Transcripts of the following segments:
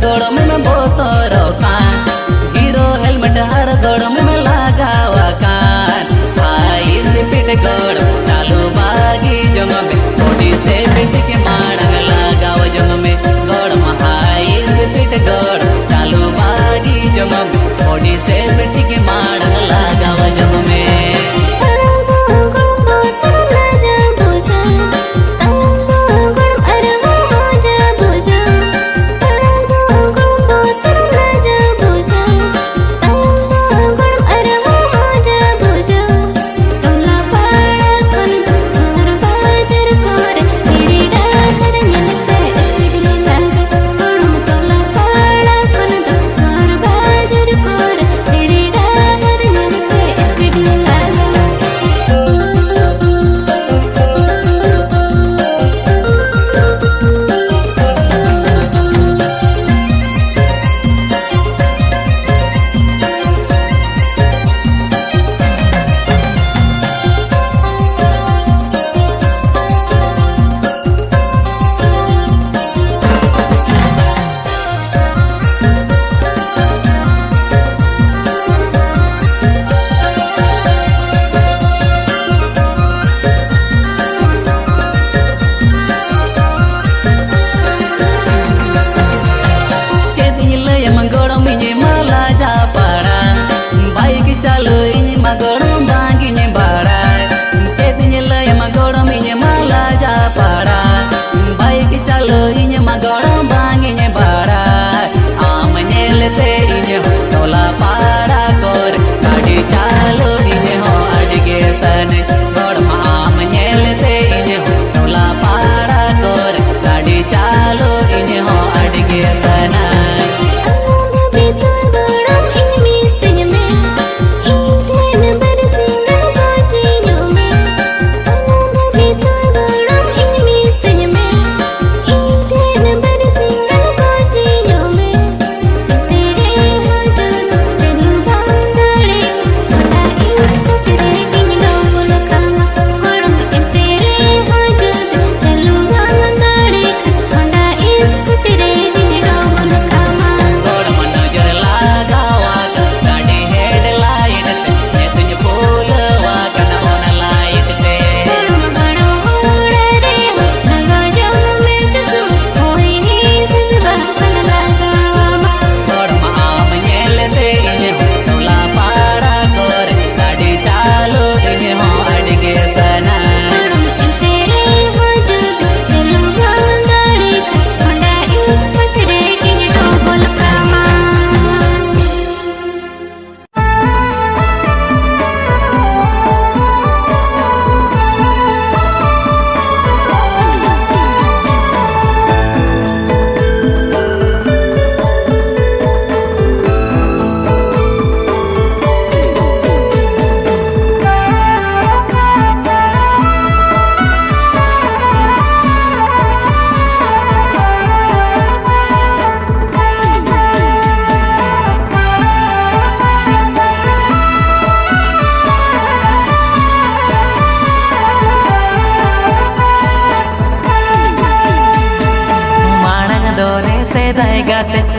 गोड़ में बोतर कान hero helmet हर गोड़ में लगावा कान हाई से पिट गोड़ चालू बागी जम में थोड़ी से पिट के माड़ंग लगाव जम में गोड़ में हाई से पिट गोड़ चालू बागी जम में थोड़ी से पिट के माड़ंग लगाव जम में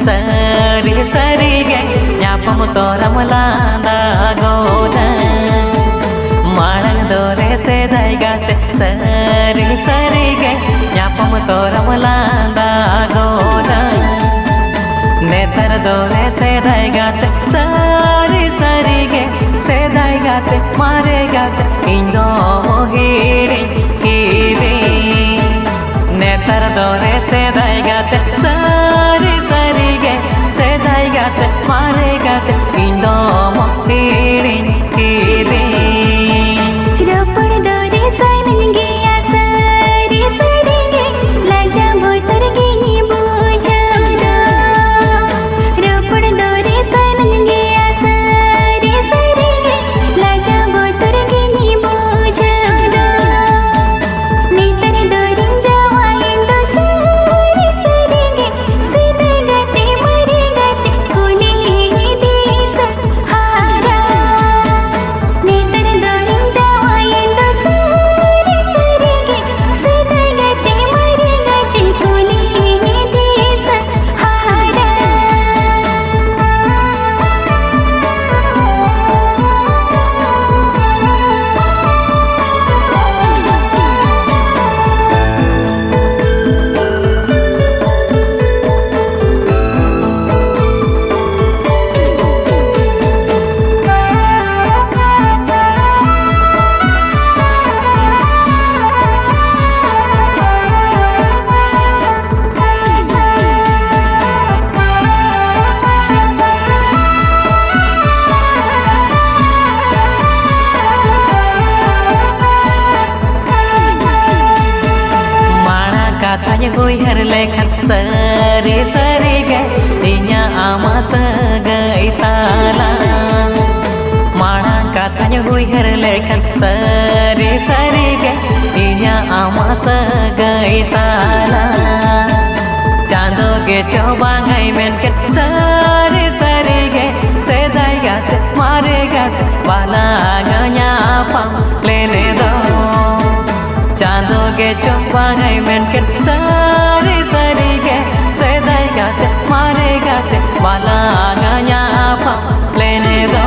सरी सरी गे न्यापम तोरम लांदा गोदा माड़ंग दोरे से दाइगात सरी सरी गे न्यापम तोरम लांदा गोदा नेतर दोरे से दाइगात सरी सरी गे से दाइगात मारे गात इंदो मोहिड़ी कीरी नेतर दोरे से दाइगात सरी सरी गे से दाइगात मारे गात इंदो मोहिड़ी कीरी Thank you. sari sari ge inya ama sagai tala marang katanya uihar lekan sari sari ge inya ama sagai tala chando ge coba ngai menken sari sari ge sedai gat mare gat bala ganya pam lele do chando ge coba ngai menken sari sari ge sedai gat mare gat bala ganya pam lele do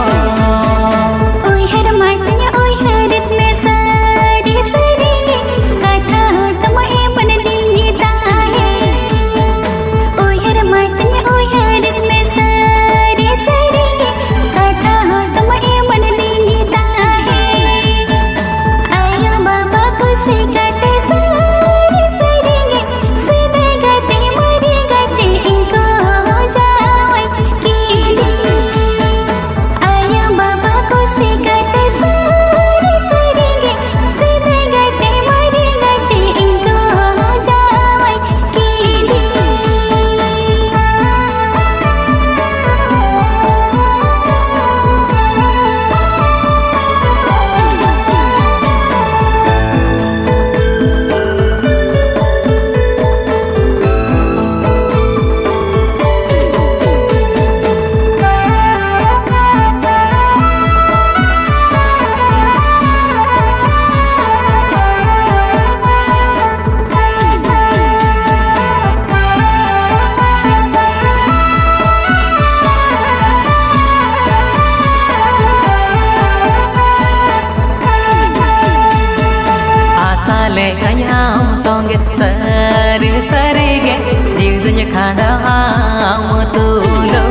le anyam songe sari sari ge jidunya khanda am tulo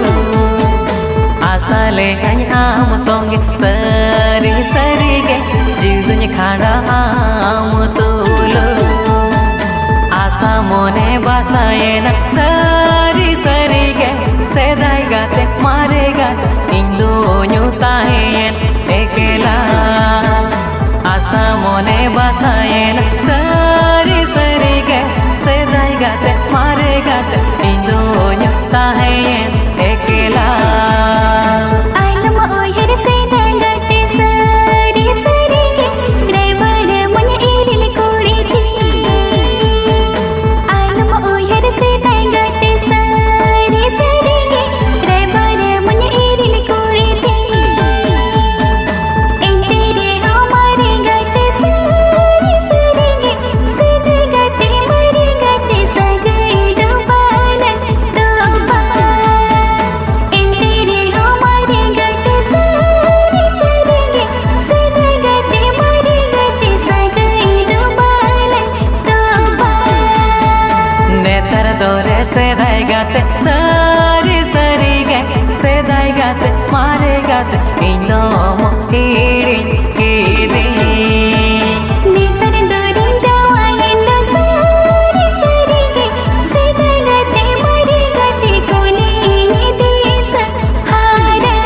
asale anyam songe sari sari ge jidunya khanda am tulo asa mone basayena sari sari ge sedai gate mare gat indo nyutahen ekela asa mone basayena sari sari ge sedai gat mare gat indo nyutahen ekela alam oyer sedai gat sari sari ge driver munya iril kodi thi alam oyer sedai gat sari sari ge driver munya iril kodi thi entere hamare gat sari sari ge sedai gat mare gat sagai do balan do ba entere hamare gat sari sari ge sedai gat mare gat sagai do balan do ba netar dore sedai gat sari sari ge sedai gat mare gat indo mo irin kidi netar dore jawa hendo sari sari ge sedai gat mare gat kone desa hara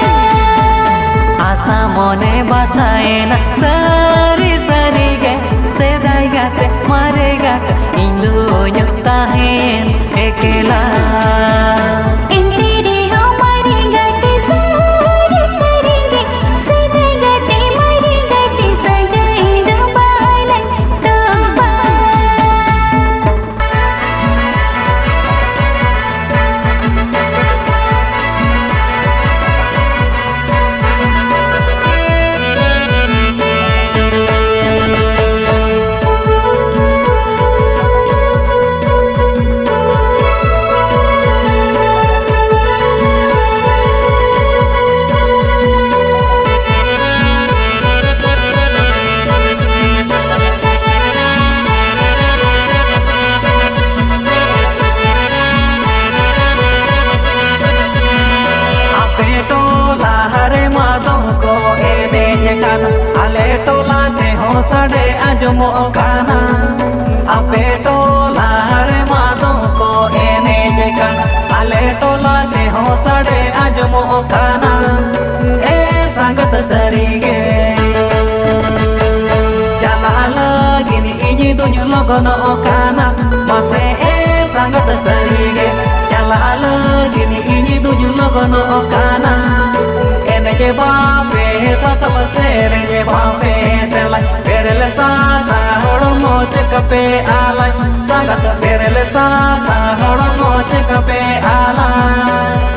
asa mone basayena sari sari ge sedai gat mare gat indo nyutahen ekela entere hamare gat sari sari ge sedai gat mare gat sagai do balan do ba ape tola hare madong ko ene kana ale tola te ho sade ajmo kana ape tola hare madong ko ene kana ale tola te ho sade ajmo kana e sangat sari ge chala lagi ni inyi dunyo logono kana mase e sangat sari gono okana ene je bape sa sama sere je bape telai perele sa horo mo chekape alai sangat perele sa horo mo chekape alai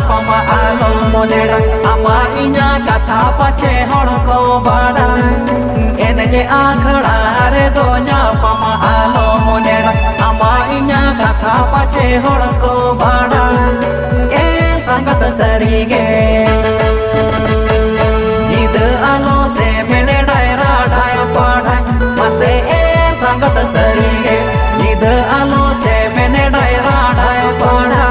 pama alo monera ama inya katha pache hor ko bada ene je akhara re donya pama alo monera ama inya katha pache hor ko bada e sangat sarige nid alo se mene daira dai padai mase e sangat sarige nid alo se mene daira dai padai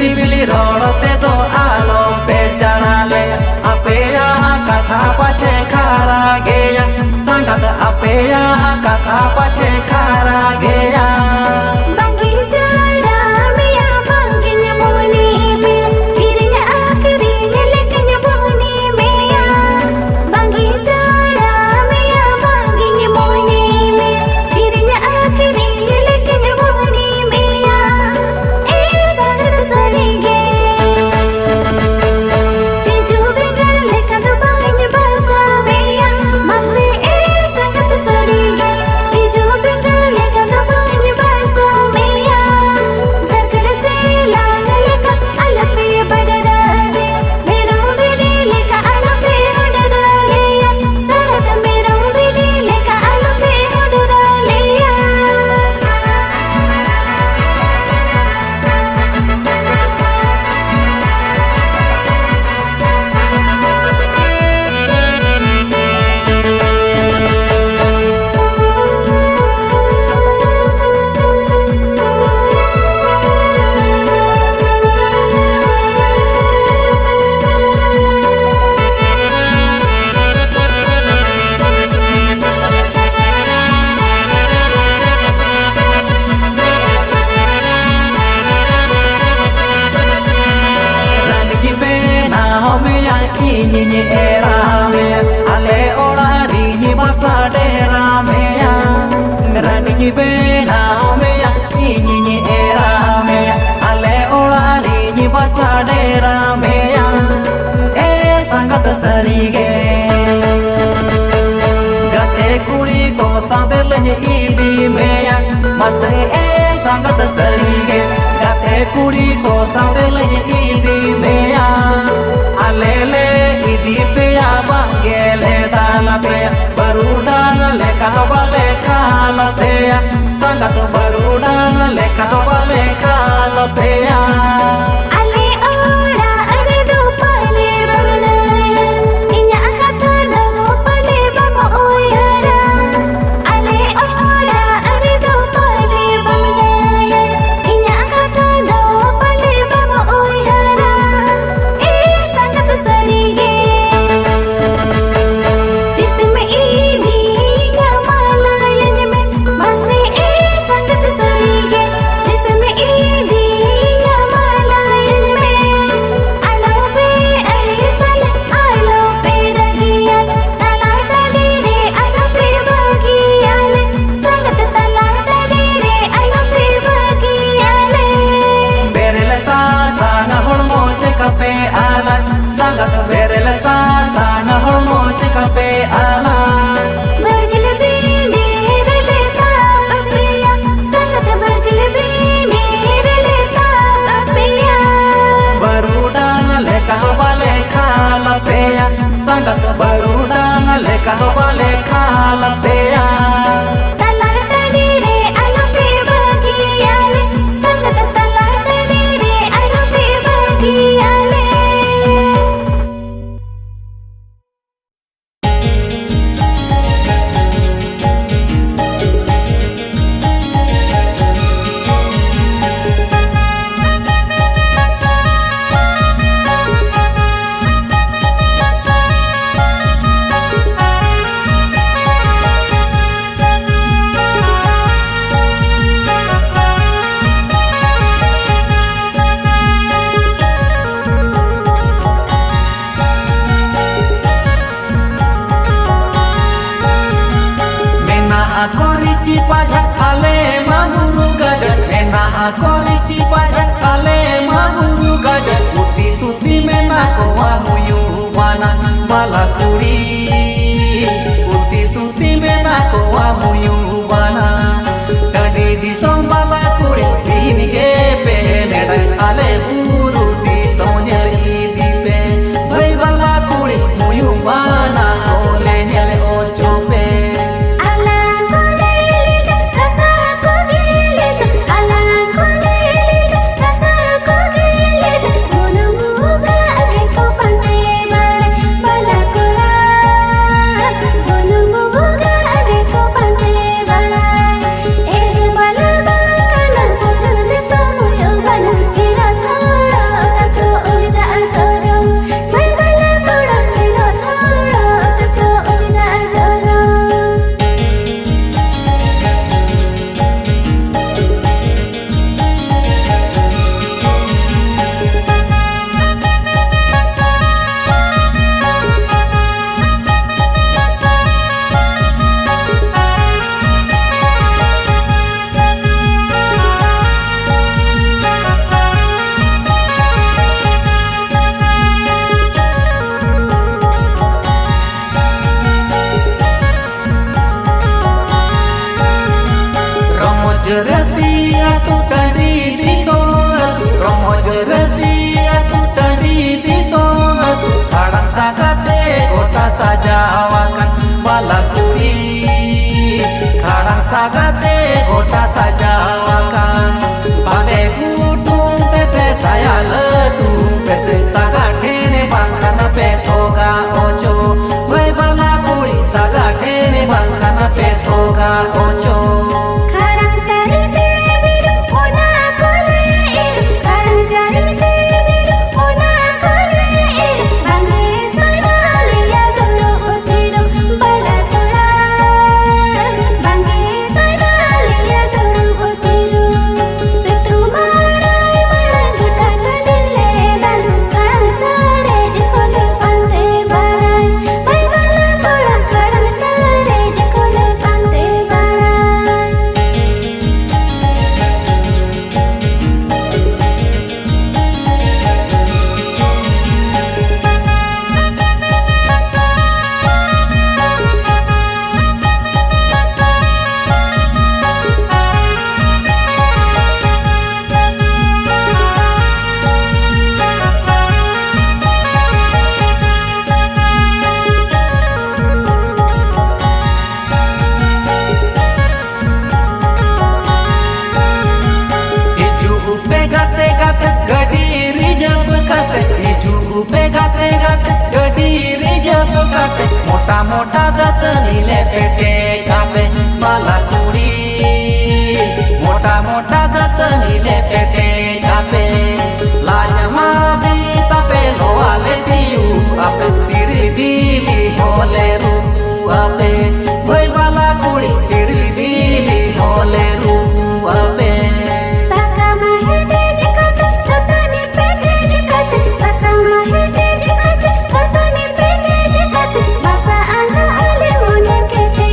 सिविली रोड़ते तो आलो पे चढ़ाले अपेया कथा पछे खारा गया संगत अपेया कथा पछे खारा गया Ini era me ale ora rini basade rame ya rani ni bena me ya ini era me ale ora rini basade rame ya e sangat sarige gate kuri ko sadel ni idi me ya mase e sangat sarige gate kuri ko sadel ni idi me ya alele idi peya bangele dala peya barudang leka bale kala peya sangat barudang leka bale kala peya ale ora are do pale barunaya inya kata do pale bamo oyara ale ora are do pale barunaya inya kata do pale bamo oyara e sangat sarige Masih sangat sarige, korici pajak ale maburu gajah putih suti mena kowa muyu mana balakuri putih suti mena kowa muyu mana tadi di som balakuri ini gepe nedai ale buru di sonyari dipe bai balakuri muyu mana ole nyale ochope Jerasi aku tadi di soal Romo jerasi aku tadi di soal Kadang sakate kota saja awakan balakuri Kadang sakate kota saja awakan Pakai kutung pese saya ledung Pese sakate ne bangkana pesoga ocho Wai balakuri sakate ne bangkana pesoga ocho मोटा मोटा दत नीले पेटे कापे बालाकुड़ी मोटा मोटा दत नीले पेटे कापे लाजमा भी तपे लोवाले दियू आपे तिरी दिली होले रू आपे वही बालाकुड़ी तिरी दिली होले रू आपे Basa ala ale mone kete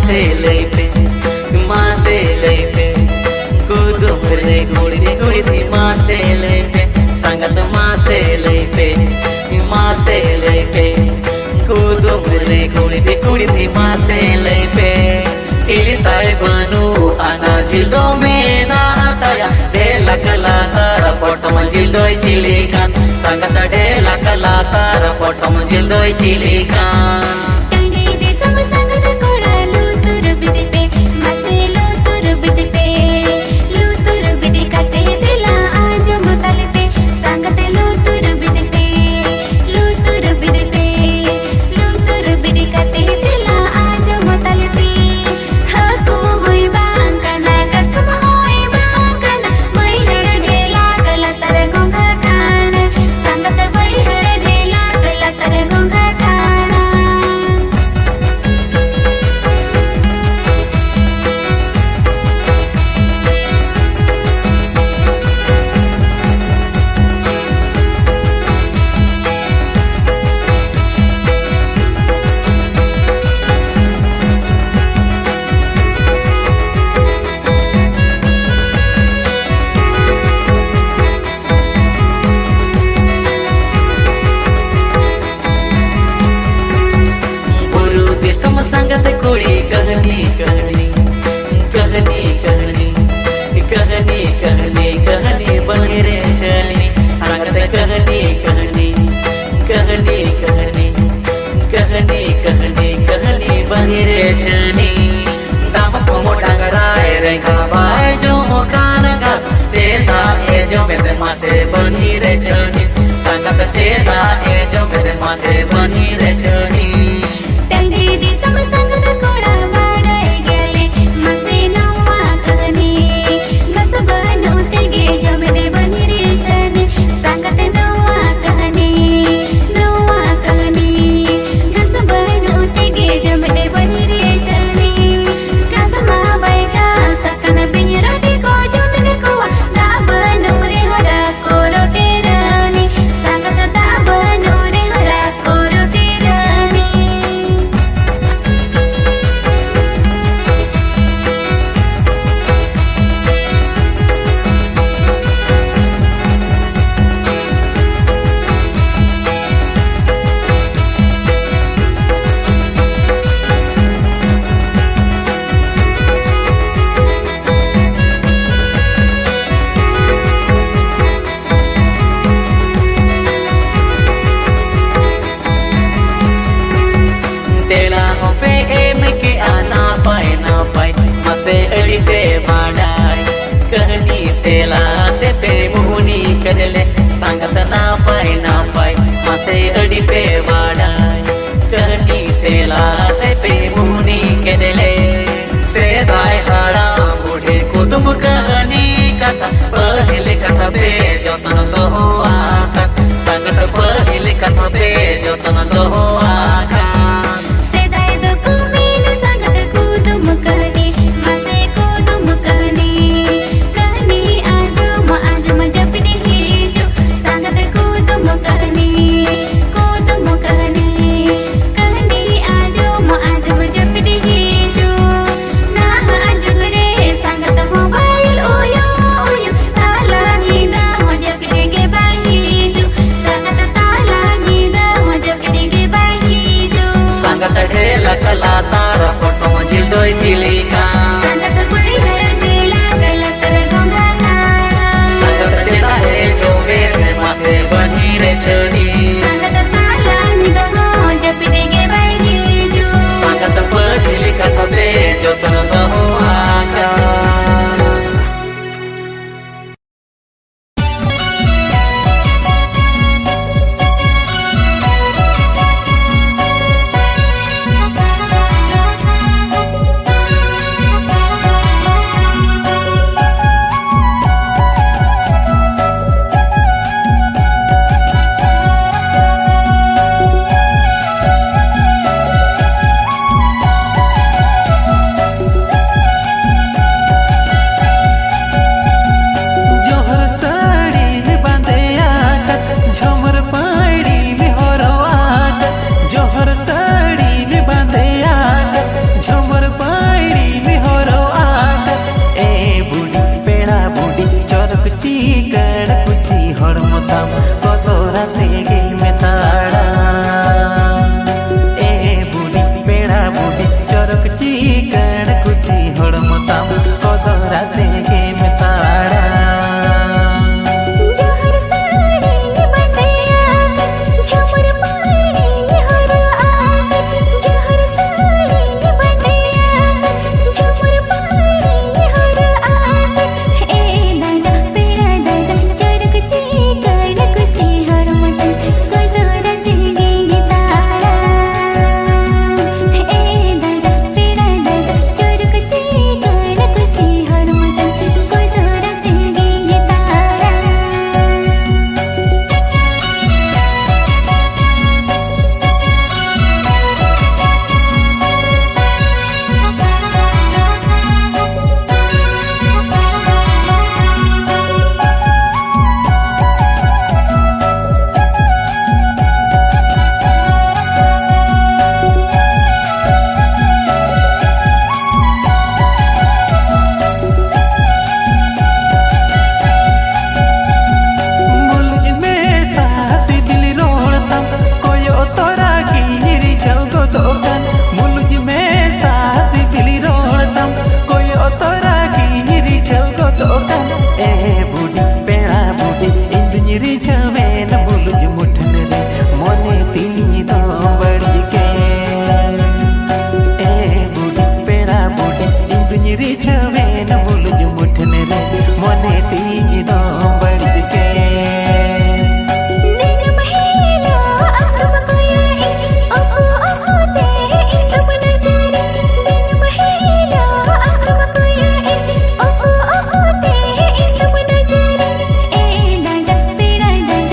मासे लैपे कुदुम रे घोड़ी थी मासे लैपे संगत मासे लैपे कुदुम रे घोड़ी थी मासे लैपे इलिताय बनु आना जिल्दो मेना तया ढेला कला तारा पोटम जिल्दोय चिलिकान संगत ढेला कला तारा पोटम जिल्दोय चिलिकान संगत कुड़ी कहनी बनेरे चलनी संगत कहनी बनेरे चलनी दाम को मोटा कराए रे बाय जो मोकान गा चेता ए जो मेरे मासे बनी रे चलनी संगत चेता ए जो मेरे मासे बनी रे चलनी मुहनी करले संगत ना पाय मसे अड़ी पे वाड़ाय कहनी तेला पे मुहनी करले सेदाय हाड़ा बूढ़े कुदुम कहनी कथा पहले कथा पे जतन तो आका संगत पहले कथा पे जतन तो आका Bye. चिकन कुची हड़मताम कदराते गे मेताड़ा ए बुढ़ी पेड़ा बुढ़ी चरक चिकन कुची हड़मताम कदराते गे मेताड़ा जहर साड़ी बंदैया झुमर पानी हर आ जहर साड़ी बंदैया झुमर पानी हर आ ए दादा पेड़ा दादा चरक चिकन कुची हर मतन कदरते गे तारा ए दादा पेड़ा दादा चरक चिकन कुची हर मतन कदरते गे तारा मुल्क में सासी दिल रोड़ताम कोयो तोरा गिरी छौगो दोकान मुल्क में सासी दिल रोड़ताम कोयो तोरा गिरी छौगो दोकान ए बुढ़ी पेड़ा बुढ़ी इंदुनिरी छवे न मुल्क मुठन रे मोने तीनी तो बड़ी के ए बुढ़ी पेड़ा बुढ़ी इंदुनिरी छवे न मुल्क मुठन रे मोने तीनी तो बड़ी के दिन महिला अकरम कोया ओहो ओहो ते इतम नजर दिन महिला अकरम कोया ओहो ओहो ते इतम नजर ए दादा पेड़ा दादा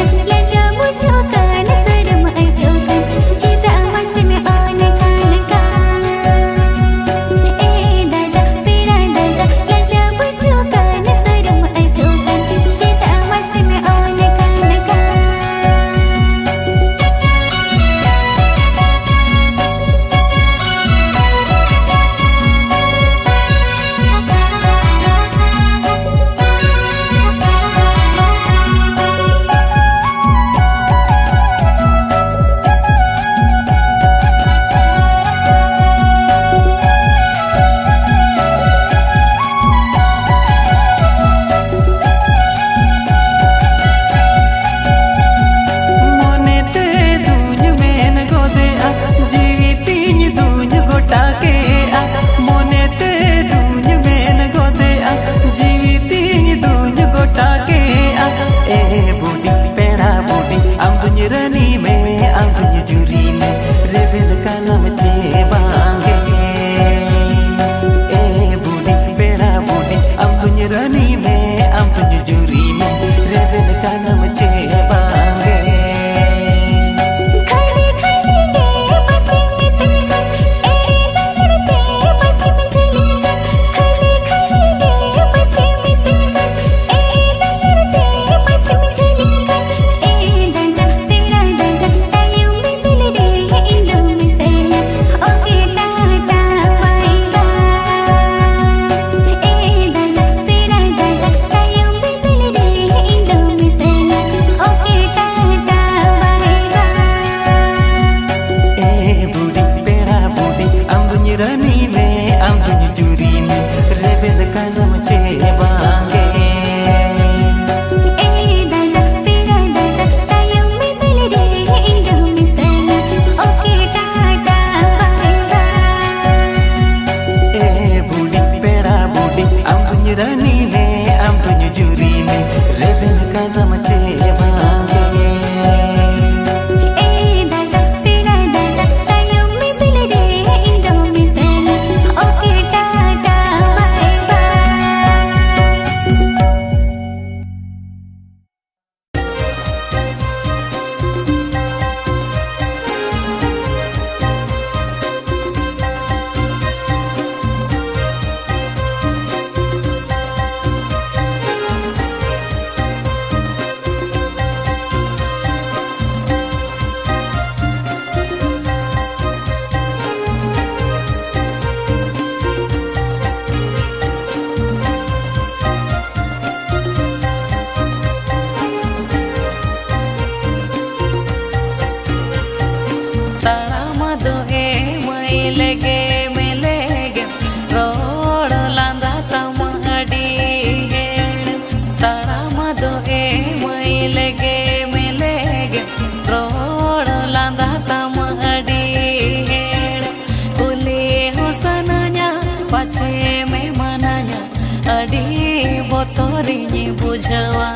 बतरिनी बुझवा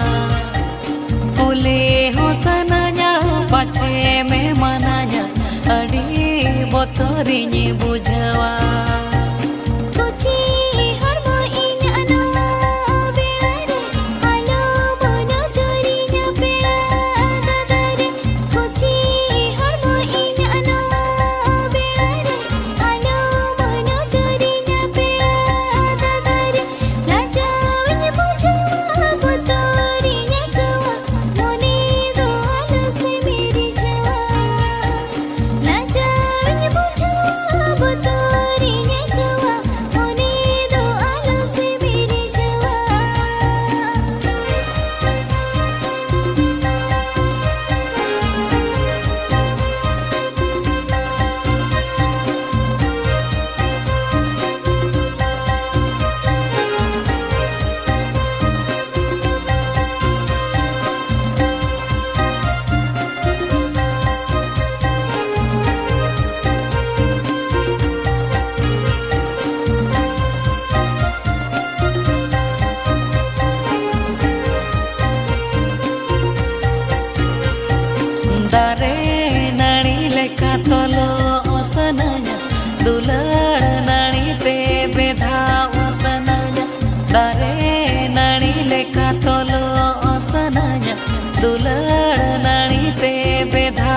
कुले हो सनाया पाछे में मनाया अड़ी बतरिनी बुझवा दारे नाणी लेका तलो सनाया दुलाड़ नाणी ते बेधा सनाया दारे नाणी लेका तलो सनाया दुलाड़ नाणी ते बेधा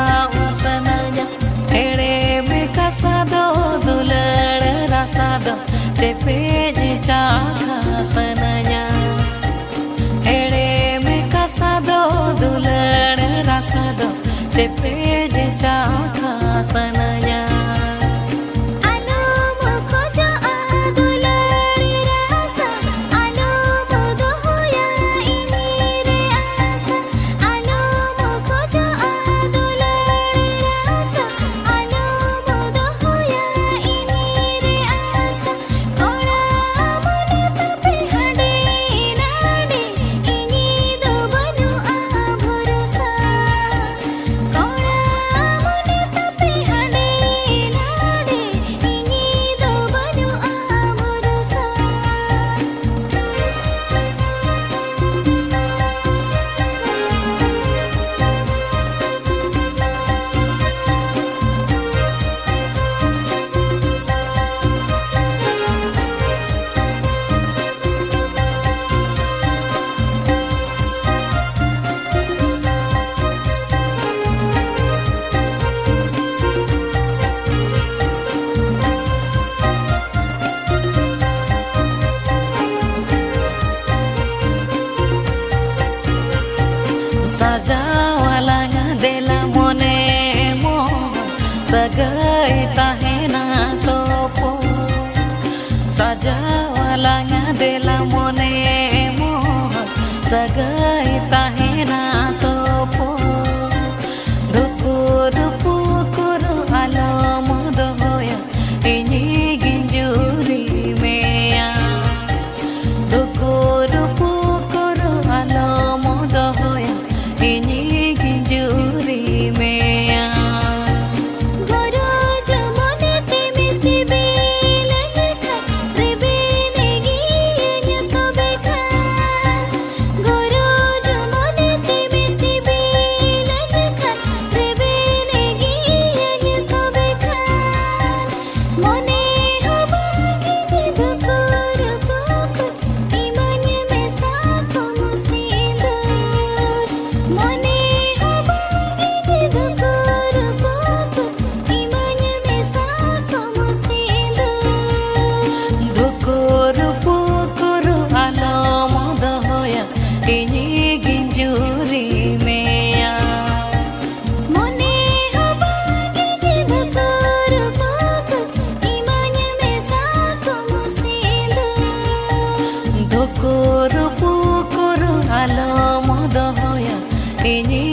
सनाया हेड़े में कसादो दुलाड़ रासादो चेपे चाखा सनाया हेड़े में कसादो दुलाड़ रासादो चेपे चाखा सनाया सजावाला देला मोने मोह सगाई ताहेना तोपो सजावाला देला मोने मोह सगाई ताहेना तोपो रुपु रुपु कुरु आलो मोद होया इनी गिंजुरी मेया रुपु रुपु कुरु आलो मोद होया इनी गिंजुरी मेया ini